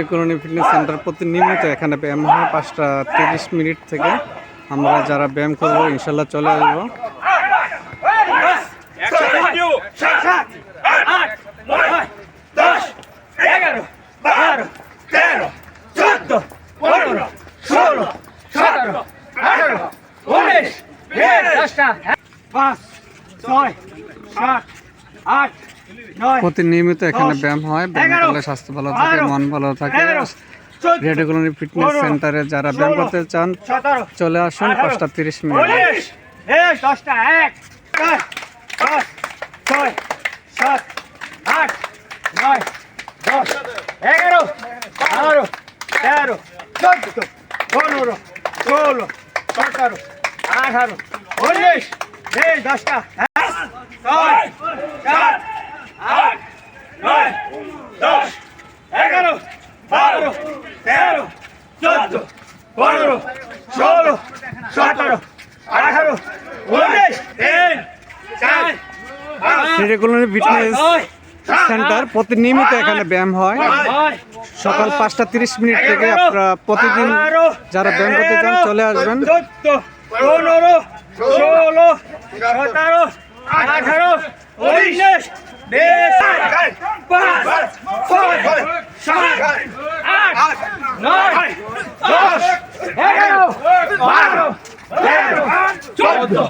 Colony fitness centre প্রতিনিয়ত এখানে ব্যায়াম হয় 5টা 30 মিনিট থেকে। আমরা যারা ব্যায়াম করবো ইনশাল্লাহ চলে আসবো। প্রতিনিয়মিত এখানে ব্যায়াম হয়। ব্যায়াম করলে স্বাস্থ্য ভালো থাকে, মন ভালো থাকে। রেডিও কলোনি ফিটনেস সেন্টারে যারা ব্যায়াম করতে চান চলে আসুন 5টা 30 মিনিট। 10টা 1 10 6 7 8 9 10 11 12 13 14 15 16 17 18 19 10টা 6 7 8 9 10 11 12 13 14 15 16 17 18 19 রেডিও কলোনি ফিটনেস সেন্টার প্রতিনিয়মিত এখানে ব্যায়াম হয় সকাল 5টা 30 মিনিট থেকে। আপনারা প্রতিদিন যারা ব্যায়াম করতে চান চলে আসবেন। 15 16 17 18 19 20 5 6 7 8 9 10 11 12 13 14